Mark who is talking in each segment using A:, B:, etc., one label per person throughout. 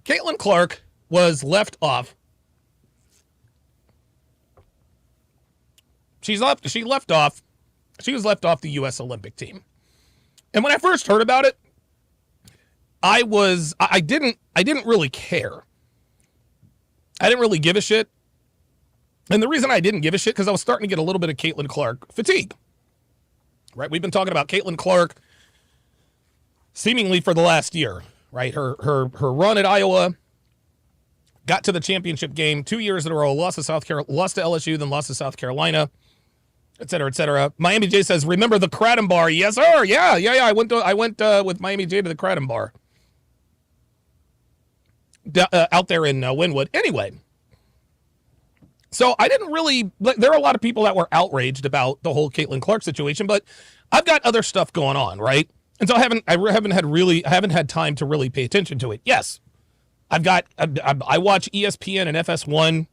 A: Caitlyn Clark was left off. She was left off the U.S. Olympic team. And when I first heard about it, I didn't really care. I didn't really give a shit. And the reason I didn't give a shit, because I was starting to get a little bit of Caitlyn Clark fatigue. Right? We've been talking about Caitlyn Clark seemingly for the last year. Right? Her run at Iowa, got to the championship game 2 years in a row, lost to LSU, then lost to South Carolina, et cetera, et cetera. Miami J says, remember the Kratom Bar? Yes, sir. Yeah. I went with Miami J to the Kratom Bar out there in Wynwood. Anyway, so I didn't really. There are a lot of people that were outraged about the whole Caitlyn Clark situation, but I've got other stuff going on, right? And so I haven't had time to really pay attention to it. Yes, I watch ESPN and FS1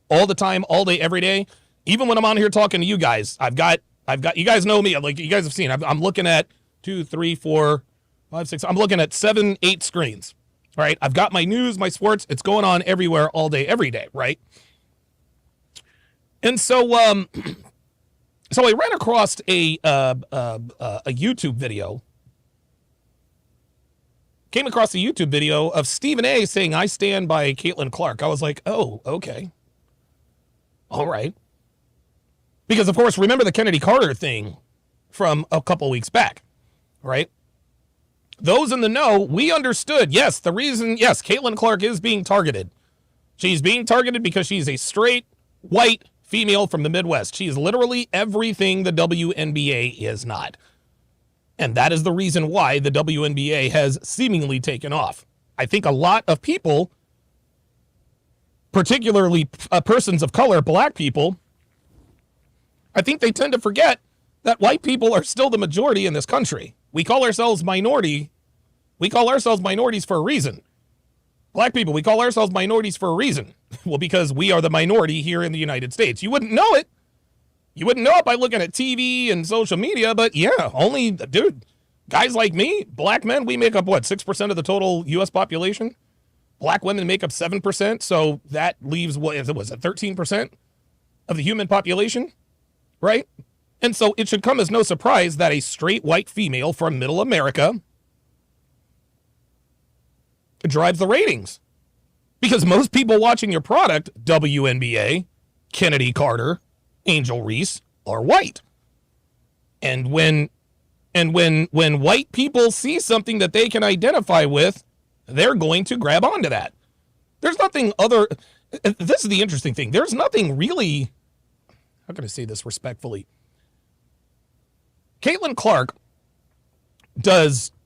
A: all the time, all day, every day. Even when I'm on here talking to you guys, I've got, you guys know me, like you guys have seen, I'm looking at 2, 3, 4, 5, 6, I'm looking at 7, 8 screens, right? I've got my news, my sports, it's going on everywhere, all day, every day, right? And so, so I ran across a YouTube video, came across a YouTube video of Stephen A saying, I stand by Caitlyn Clark. I was like, oh, okay. All right. Because, of course, remember the Kennedy Carter thing from a couple weeks back, right? Those in the know, we understood, yes, Caitlyn Clark is being targeted. She's being targeted because she's a straight, white female from the Midwest. She's literally everything the WNBA is not. And that is the reason why the WNBA has seemingly taken off. I think a lot of people, particularly persons of color, black people, I think they tend to forget that white people are still the majority in this country. We call ourselves minority. We call ourselves minorities for a reason. Black people, we call ourselves minorities for a reason. Well, because we are the minority here in the United States. You wouldn't know it. You wouldn't know it by looking at TV and social media, but yeah, guys like me, black men, we make up, 6% of the total U.S. population? Black women make up 7%, so that leaves, 13% of the human population? Right? And so it should come as no surprise that a straight white female from middle America drives the ratings. Because most people watching your product, WNBA, Kennedy Carter, Angel Reese, are white. And when white people see something that they can identify with, they're going to grab onto that. There's nothing other. This is the interesting thing. There's nothing really. How can I say this respectfully? Caitlyn Clark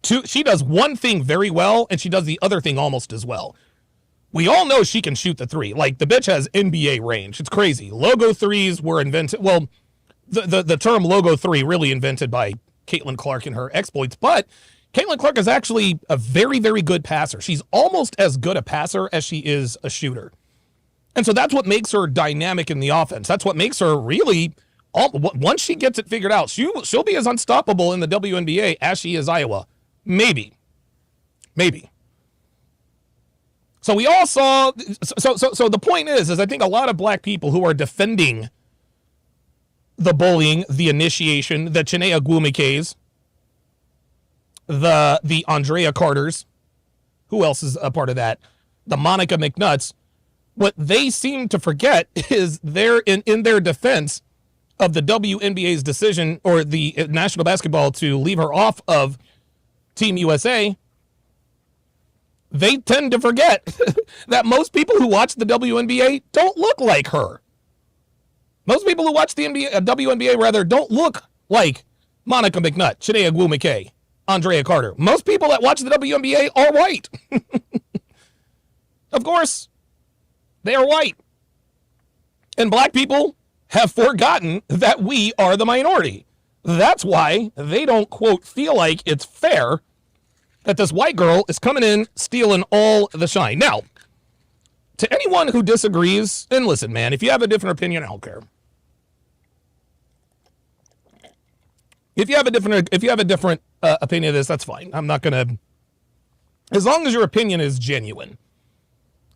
A: she does one thing very well, and she does the other thing almost as well. We all know she can shoot the three. Like, the bitch has NBA range. It's crazy. Logo threes were invented. Well, the term logo three really invented by Caitlyn Clark and her exploits. But Caitlyn Clark is actually a very, very good passer. She's almost as good a passer as she is a shooter. And so that's what makes her dynamic in the offense. That's what makes her really, once she gets it figured out, she'll be as unstoppable in the WNBA as she is Iowa. Maybe. So we all saw, so the point is I think a lot of black people who are defending the bullying, the initiation, the Chinea Gwumike's, the Andrea Carters, who else is a part of that? The Monica McNutts. What they seem to forget is they're in their defense of the WNBA's decision, or the National Basketball, to leave her off of Team USA. They tend to forget that most people who watch the WNBA don't look like her. Most people who watch the WNBA don't look like Monica McNutt, Chinea Gwumike, Andrea Carter. Most people that watch the WNBA are white. Of course, they are white. And black people have forgotten that we are the minority. That's why they don't, quote, feel like it's fair that this white girl is coming in stealing all the shine. Now, to anyone who disagrees, and listen, man, if you have a different opinion, I don't care. If you have a different opinion of this, that's fine. I'm not going to, as long as your opinion is genuine.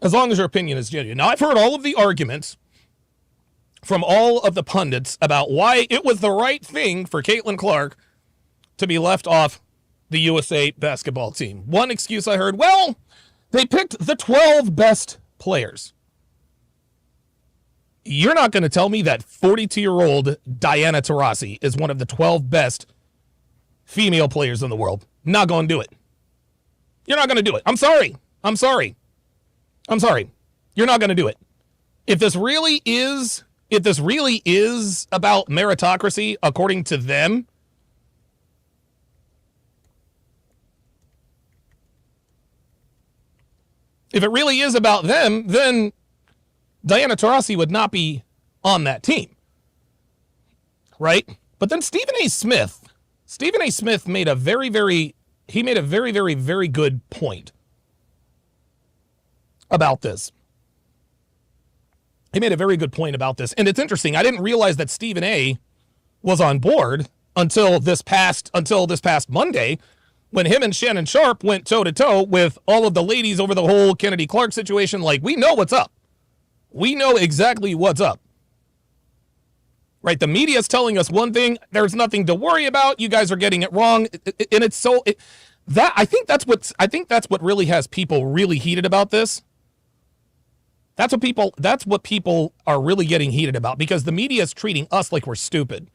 A: As long as your opinion is genuine. Now, I've heard all of the arguments from all of the pundits about why it was the right thing for Caitlyn Clark to be left off the USA basketball team. One excuse I heard, well, they picked the 12 best players. You're not going to tell me that 42-year-old Diana Taurasi is one of the 12 best female players in the world. Not going to do it. You're not going to do it. I'm sorry. You're not going to do it. If this really is about meritocracy, according to them, if it really is about them, then Diana Taurasi would not be on that team. Right? But then Stephen A. Smith made a very, very good point about this. He made a very good point about this. And it's interesting. I didn't realize that Stephen A. was on board until this past Monday, when him and Shannon Sharpe went toe-to-toe with all of the ladies over the whole Kennedy Clark situation. Like, we know what's up. We know exactly what's up. Right? The media's telling us one thing. There's nothing to worry about. You guys are getting it wrong. And it's so... I think that's what really has people really heated about this. That's what people are really getting heated about, because the media is treating us like we're stupid.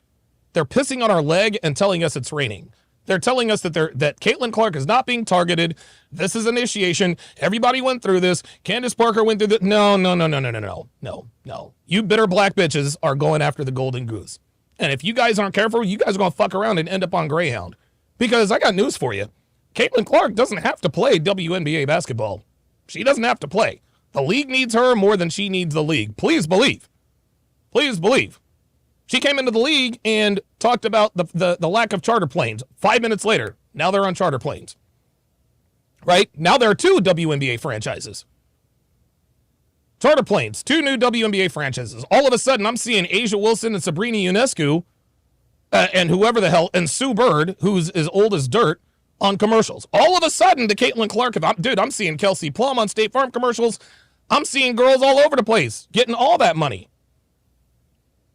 A: They're pissing on our leg and telling us it's raining. They're telling us that Caitlyn Clark is not being targeted. This is initiation. Everybody went through this. Candace Parker went through this. No. You bitter black bitches are going after the golden goose. And if you guys aren't careful, you guys are going to fuck around and end up on Greyhound. Because I got news for you. Caitlyn Clark doesn't have to play WNBA basketball. She doesn't have to play. The league needs her more than she needs the league. Please believe. Please believe. She came into the league and talked about the lack of charter planes. 5 minutes later, now they're on charter planes. Right? Now there are 2 WNBA franchises. Charter planes, 2 new WNBA franchises. All of a sudden, I'm seeing Asia Wilson and Sabrina Ionescu and whoever the hell, and Sue Bird, who's as old as dirt, on commercials. All of a sudden, the Caitlyn Clark, I'm seeing Kelsey Plum on State Farm commercials. I'm seeing girls all over the place getting all that money.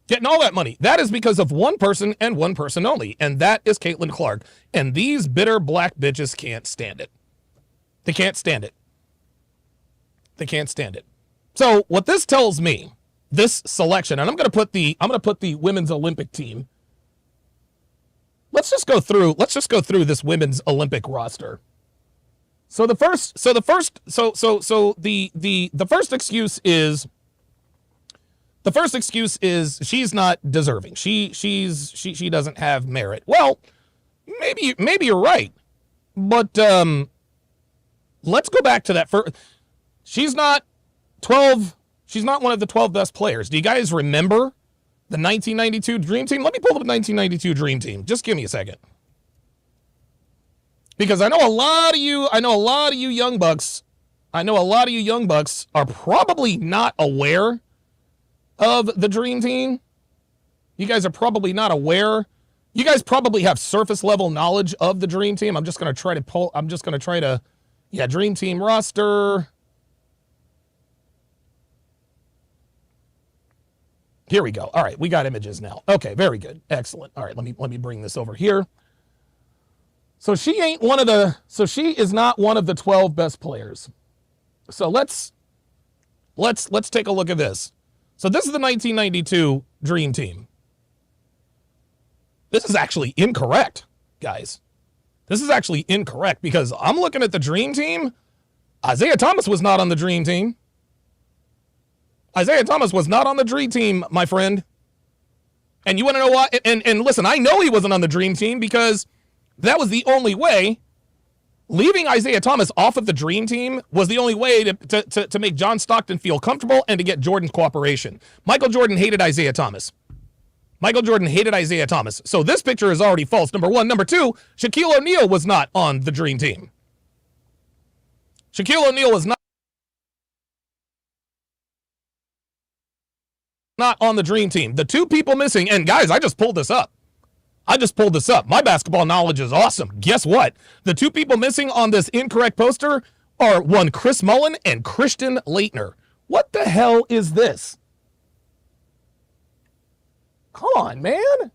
A: That is because of one person and one person only, and that is Caitlyn Clark. And these bitter black bitches can't stand it. They can't stand it. So what this tells me, this selection, and I'm going to put the women's Olympic team. Let's just go through this women's Olympic roster. So the first excuse is she's not deserving. She doesn't have merit. Well, maybe you're right. But let's go back to that first. She's not one of the 12 best players. Do you guys remember the 1992 Dream Team? Let me pull up the 1992 Dream Team. Just give me a second. Because I know a lot of you young bucks are probably not aware of the Dream Team. You guys are probably not aware. You guys probably have surface level knowledge of the Dream Team. I'm just going to try to Dream Team roster. Here we go. All right, we got images now. Okay, very good. Excellent. All right, let me bring this over here. So she is not one of the 12 best players. So let's take a look at this. So this is the 1992 Dream Team. This is actually incorrect, guys. This is actually incorrect because I'm looking at the Dream Team. Isaiah Thomas was not on the Dream Team. Isaiah Thomas was not on the Dream Team, my friend. And you want to know why? And listen, I know he wasn't on the Dream Team because that was the only way. Leaving Isaiah Thomas off of the Dream Team was the only way to make John Stockton feel comfortable and to get Jordan's cooperation. Michael Jordan hated Isaiah Thomas. So this picture is already false, number one. Number two, Shaquille O'Neal was not on the Dream Team. Shaquille O'Neal was not on the Dream Team. The two people missing, and guys, I just pulled this up. My basketball knowledge is awesome. Guess what? The two people missing on this incorrect poster are one Chris Mullin and Christian Laettner. What the hell is this? Come on, man.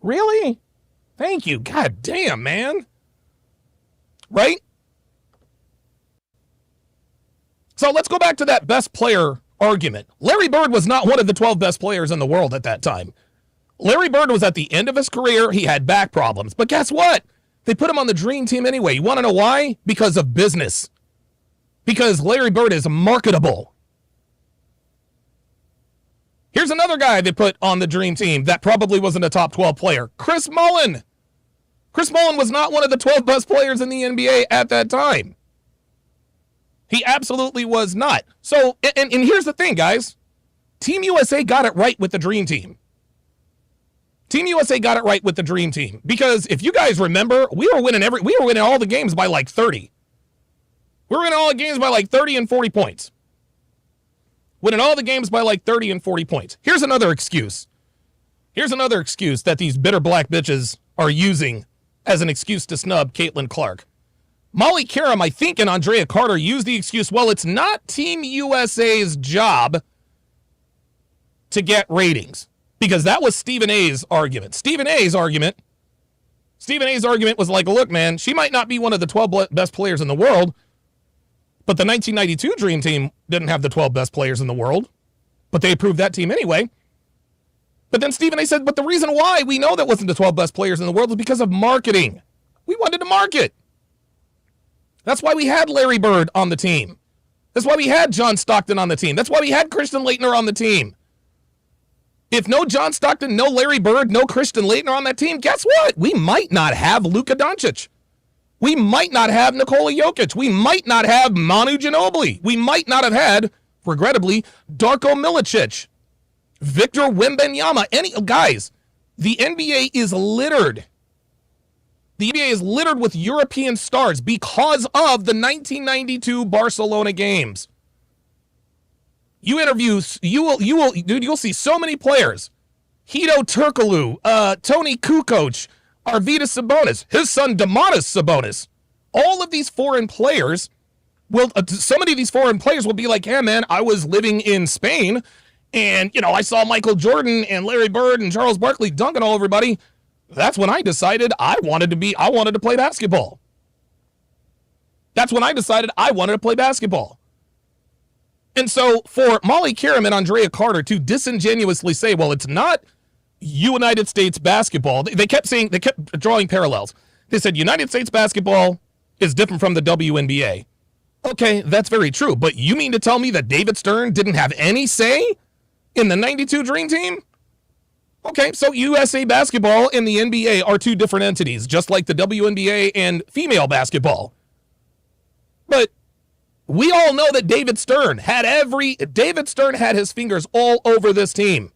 A: Really? Thank you. God damn, man. Right? So let's go back to that best player argument. Larry Bird was not one of the 12 best players in the world at that time. Larry Bird was at the end of his career. He had back problems. But guess what? They put him on the dream team anyway. You want to know why? Because of business. Because Larry Bird is marketable. Here's another guy they put on the dream team that probably wasn't a top 12 player. Chris Mullin. Chris Mullin was not one of the 12 best players in the NBA at that time. He absolutely was not. So, and here's the thing, guys. Team USA got it right with the dream team. Team USA got it right with the dream team. Because if you guys remember, we were winning all the games by like 30. We were winning all the games by like 30 and 40 points. Winning all the games by like 30 and 40 points. Here's another excuse. Here's another excuse that these bitter black bitches are using as an excuse to snub Caitlyn Clark. Molly Karam, I think, and Andrea Carter used the excuse, well, it's not Team USA's job to get ratings. Because that was Stephen A's argument. Stephen A's argument was like, look, man, she might not be one of the 12 best players in the world, but the 1992 Dream Team didn't have the 12 best players in the world, but they approved that team anyway. But then Stephen A said, but the reason why we know that wasn't the 12 best players in the world was because of marketing. We wanted to market. That's why we had Larry Bird on the team. That's why we had John Stockton on the team. That's why we had Christian Laettner on the team. If no John Stockton, no Larry Bird, no Christian Laettner on that team, guess what? We might not have Luka Doncic. We might not have Nikola Jokic. We might not have Manu Ginobili. We might not have had, regrettably, Darko Milicic, Victor Wembanyama. Guys, the NBA is littered. The NBA is littered with European stars because of the 1992 Barcelona games. You'll see so many players. Hedo Turkoglu, Tony Kukoc, Arvydas Sabonis, his son Domantas Sabonis. All of these foreign players so many of these foreign players will be like, yeah, man, I was living in Spain and, I saw Michael Jordan and Larry Bird and Charles Barkley dunking all everybody. That's when I decided I wanted to play basketball. That's when I decided I wanted to play basketball. And so for Molly Karam and Andrea Carter to disingenuously say, well, it's not United States basketball. They kept drawing parallels. They said United States basketball is different from the WNBA. Okay, that's very true. But you mean to tell me that David Stern didn't have any say in the 92 Dream Team? Okay, so USA basketball and the NBA are two different entities, just like the WNBA and female basketball. But we all know that David Stern had his fingers all over this team.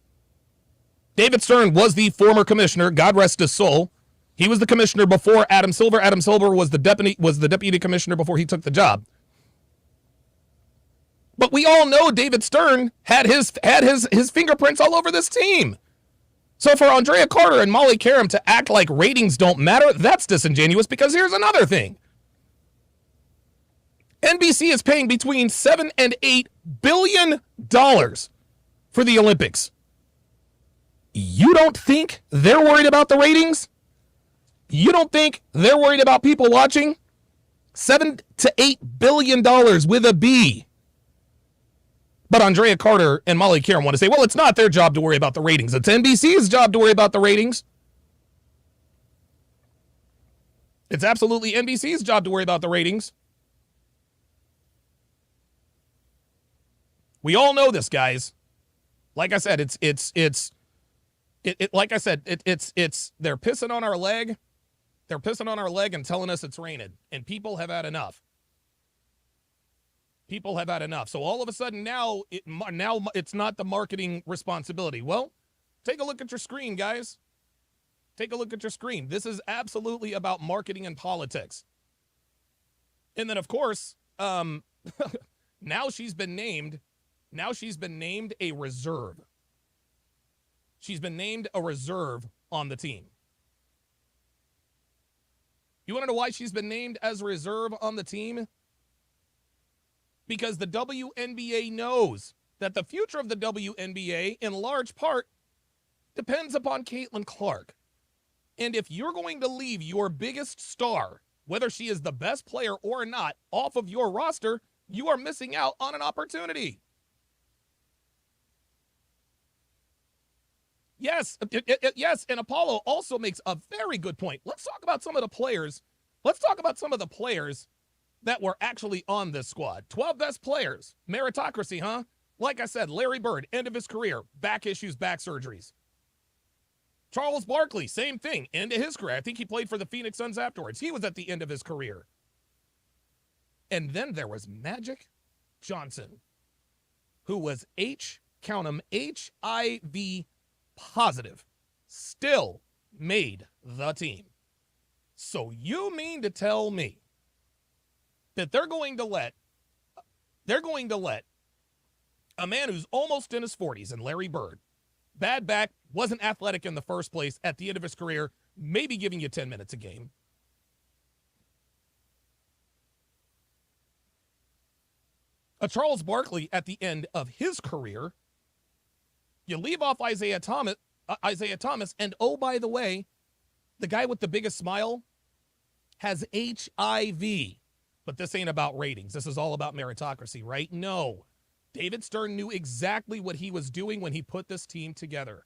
A: David Stern was the former commissioner, God rest his soul. He was the commissioner before Adam Silver. Adam Silver was the deputy commissioner before he took the job. But we all know David Stern had his fingerprints all over this team. So for Andrea Carter and Molly Karam to act like ratings don't matter, that's disingenuous, because here's another thing. NBC is paying between $7 and $8 billion for the Olympics. You don't think they're worried about the ratings? You don't think they're worried about people watching? $7 to $8 billion with a B. But Andrea Carter and Molly Karam want to say, well, it's not their job to worry about the ratings. It's NBC's job to worry about the ratings. It's absolutely NBC's job to worry about the ratings. We all know this, guys. Like I said, they're pissing on our leg. They're pissing on our leg and telling us it's raining. And people have had enough. People have had enough. So all of a sudden now it's not the marketing responsibility. Well, take a look at your screen, guys. Take a look at your screen. This is absolutely about marketing and politics. And then, of course, now she's been named a reserve. She's been named a reserve on the team. You want to know why she's been named as reserve on the team? Because the WNBA knows that the future of the WNBA, in large part, depends upon Caitlyn Clark. And if you're going to leave your biggest star, whether she is the best player or not, off of your roster, you are missing out on an opportunity. Yes, yes, and Apollo also makes a very good point. Let's talk about some of the players. Let's talk about some of the players that were actually on this squad. 12 best players. Meritocracy, huh? Like I said, Larry Bird, end of his career, back issues, back surgeries. Charles Barkley, same thing, end of his career. I think he played for the Phoenix Suns afterwards. He was at the end of his career. And then there was Magic Johnson, who was HIV positive, still made the team. So you mean to tell me that they're going to let a man who's almost in his 40s, and Larry Bird, bad back, wasn't athletic in the first place, at the end of his career, maybe giving you 10 minutes a game. A Charles Barkley at the end of his career. You leave off Isaiah Thomas, and oh, by the way, the guy with the biggest smile has HIV. But this ain't about ratings. This is all about meritocracy, right? No. David Stern knew exactly what he was doing when he put this team together.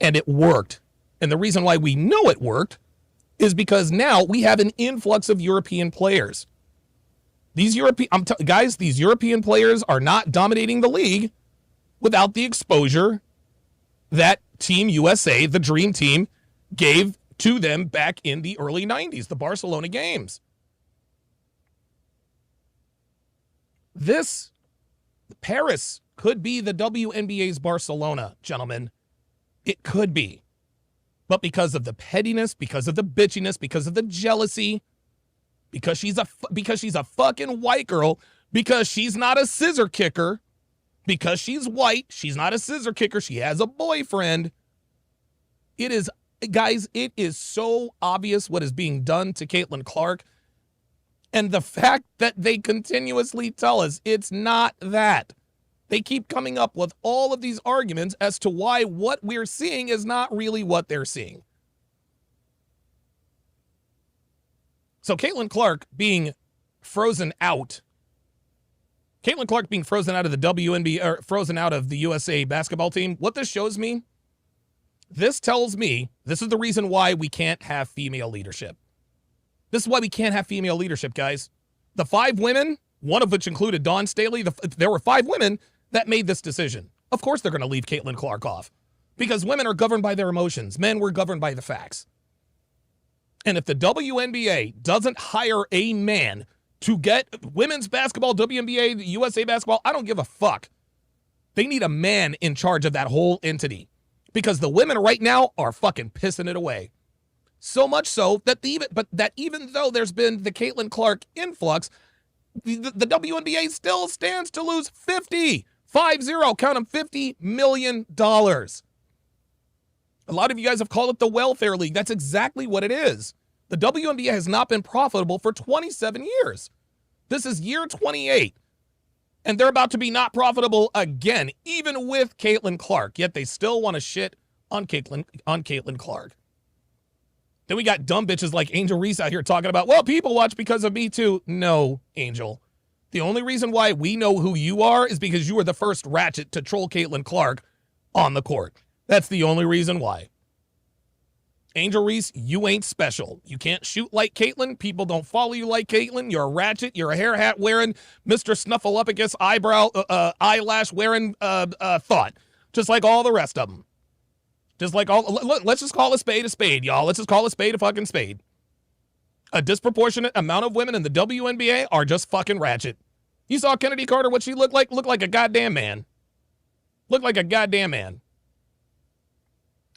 A: And it worked. And the reason why we know it worked is because now we have an influx of European players. These these European players are not dominating the league without the exposure that Team USA, the Dream Team, gave to them back in the early 90s, the Barcelona games. Paris could be the WNBA's Barcelona, gentlemen. It could be. But because of the pettiness, because of the bitchiness, because of the jealousy, because she's a fucking white girl, because she's not a scissor kicker, because she's white, she's not a scissor kicker, she has a boyfriend. It is, guys, it is so obvious what is being done to Caitlyn Clark. And the fact that they continuously tell us it's not that. They keep coming up with all of these arguments as to why what we're seeing is not really what they're seeing. So Caitlyn Clark being frozen out of the WNBA, or frozen out of the USA basketball team, what this shows me, this tells me, this is the reason why we can't have female leadership. This is why we can't have female leadership, guys. The 5 women, one of which included Dawn Staley, there were 5 women that made this decision. Of course they're going to leave Caitlyn Clark off, because women are governed by their emotions. Men were governed by the facts. And if the WNBA doesn't hire a man to get women's basketball, WNBA, USA basketball, I don't give a fuck. They need a man in charge of that whole entity, because the women right now are fucking pissing it away. So much so that even though there's been the Caitlyn Clark influx, the WNBA still stands to lose 50, count them, $50 million. A lot of you guys have called it the welfare league. That's exactly what it is. The WNBA has not been profitable for 27 years. This is year 28. And they're about to be not profitable again, even with Caitlyn Clark. Yet they still want to shit on Caitlyn Clark. Then we got dumb bitches like Angel Reese out here talking about, well, people watch because of me too. No, Angel. The only reason why we know who you are is because you were the first ratchet to troll Caitlyn Clark on the court. That's the only reason why. Angel Reese, you ain't special. You can't shoot like Caitlyn. People don't follow you like Caitlyn. You're a ratchet. You're a hair hat wearing, Mr. Snuffleupagus eyelash wearing thought. Just like all the rest of them. Let's just call a spade, y'all. Let's just call a spade a fucking spade. A disproportionate amount of women in the WNBA are just fucking ratchet. You saw Kennedy Carter, what she looked like? Looked like a goddamn man. Looked like a goddamn man.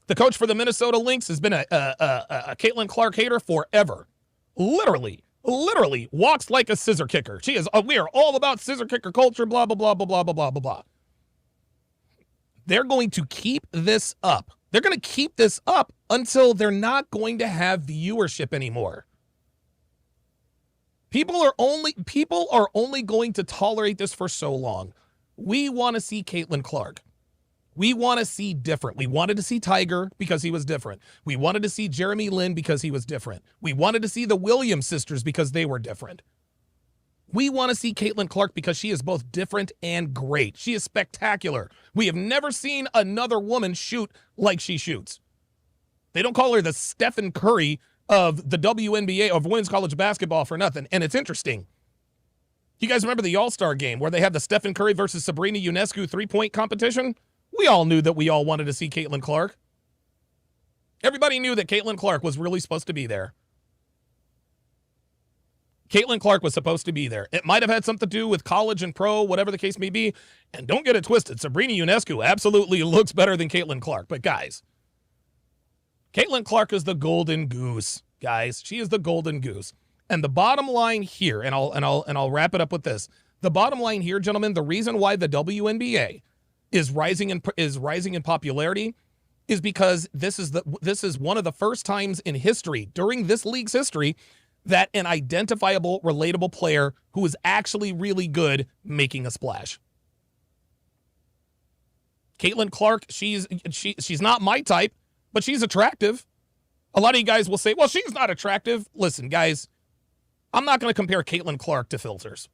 A: The coach for the Minnesota Lynx has been a Caitlyn Clark hater forever. Literally walks like a scissor kicker. She is. We are all about scissor kicker culture, blah, blah, blah, blah, blah, blah, blah, blah, blah. They're going to keep this up. They're going to keep this up until they're not going to have viewership anymore. People are only going to tolerate this for so long. We want to see Caitlyn Clark. We want to see different. We wanted to see Tiger because he was different. We wanted to see Jeremy Lin because he was different. We wanted to see the Williams sisters because they were different. We want to see Caitlyn Clark because she is both different and great. She is spectacular. We have never seen another woman shoot like she shoots. They don't call her the Stephen Curry of the WNBA, of women's college basketball, for nothing. And it's interesting. You guys remember the All-Star game where they had the Stephen Curry versus Sabrina Ionescu three-point competition? We all knew that we all wanted to see Caitlyn Clark. Everybody knew that Caitlyn Clark was really supposed to be there. Caitlyn Clark was supposed to be there. It might have had something to do with college and pro, whatever the case may be. And don't get it twisted. Sabrina Ionescu absolutely looks better than Caitlyn Clark. But guys, Caitlyn Clark is the golden goose, guys. She is the golden goose. And the bottom line here, and I'll wrap it up with this. The bottom line here, gentlemen, the reason why the WNBA is rising in popularity is because this is one of the first times in history, during this league's history, that an identifiable, relatable player who is actually really good making a splash. Caitlyn Clark, she's not my type, but she's attractive. A lot of you guys will say, well, she's not attractive. Listen, guys, I'm not going to compare Caitlyn Clark to filters.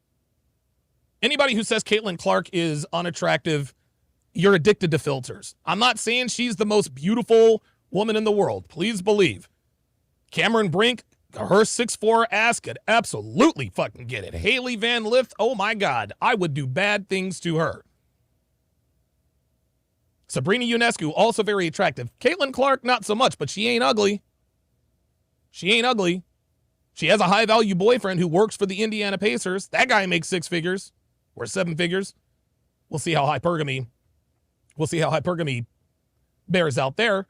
A: Anybody who says Caitlyn Clark is unattractive, you're addicted to filters. I'm not saying she's the most beautiful woman in the world. Please believe. Cameron Brink, her 6'4" ass could absolutely fucking get it. Haley Van Lith, oh my God, I would do bad things to her. Sabrina Ionescu, also very attractive. Caitlyn Clark, not so much, but she ain't ugly. She ain't ugly. She has a high-value boyfriend who works for the Indiana Pacers. That guy makes 6 figures or 7 figures. We'll see how hypergamy bears out there.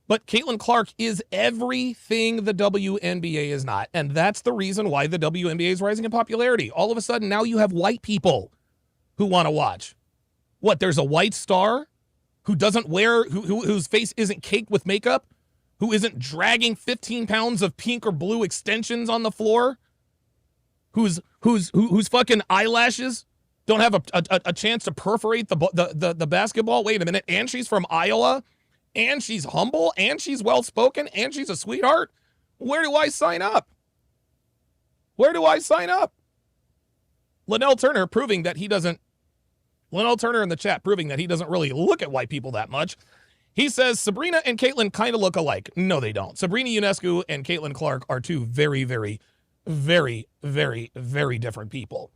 A: But Caitlyn Clark is everything the WNBA is not. And that's the reason why the WNBA is rising in popularity. All of a sudden, now you have white people who want to watch. What, there's a white star who doesn't wear, whose face isn't caked with makeup, who isn't dragging 15 pounds of pink or blue extensions on the floor, whose fucking eyelashes don't have a chance to perforate the basketball. Wait a minute. And she's from Iowa, and she's humble, and she's well-spoken, and she's a sweetheart. Where do I sign up? Where do I sign up? Linnell Turner in the chat proving that he doesn't really look at white people that much. He says Sabrina and Caitlyn kind of look alike. No, they don't. Sabrina Ionescu and Caitlyn Clark are two very, very, very, very, very different people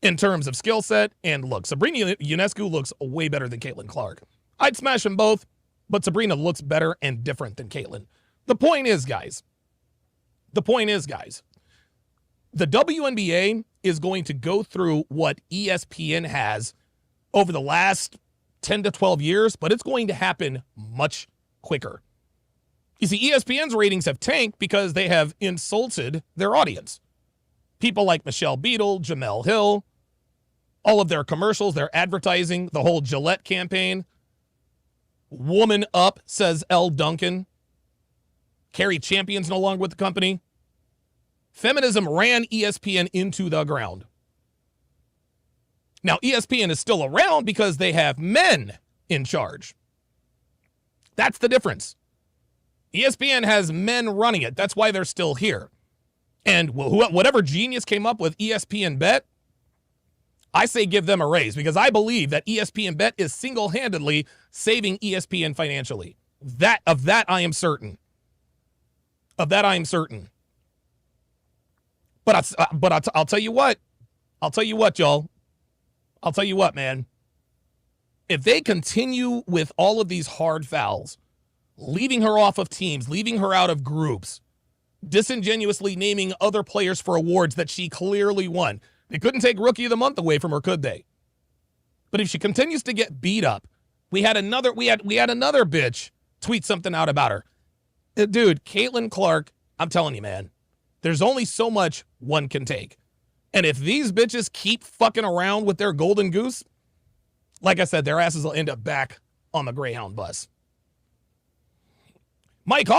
A: in terms of skill set and look. Sabrina Ionescu looks way better than Caitlyn Clark. I'd smash them both, but Sabrina looks better and different than Caitlyn. The point is, guys, the WNBA is going to go through what ESPN has over the last 10 to 12 years, but it's going to happen much quicker. You see, ESPN's ratings have tanked because they have insulted their audience. People like Michelle Beadle, Jamel Hill, all of their commercials, their advertising, the whole Gillette campaign. Woman up, says L. Duncan. Carrie Champion's no longer with the company. Feminism ran ESPN into the ground. Now, ESPN is still around because they have men in charge. That's the difference. ESPN has men running it. That's why they're still here. And whatever genius came up with ESPN Bet, I say give them a raise because I believe that ESPN Bet is single-handedly saving ESPN financially. Of that I am certain. But I'll tell you what. I'll tell you what, y'all. I'll tell you what, man. If they continue with all of these hard fouls, leaving her off of teams, leaving her out of groups, disingenuously naming other players for awards that she clearly won, they couldn't take Rookie of the Month away from her, could they? But if she continues to get beat up, we had another bitch tweet something out about her. Dude, Caitlyn Clark, I'm telling you, man, there's only so much one can take. And if these bitches keep fucking around with their golden goose, like I said, their asses will end up back on the Greyhound bus. Mike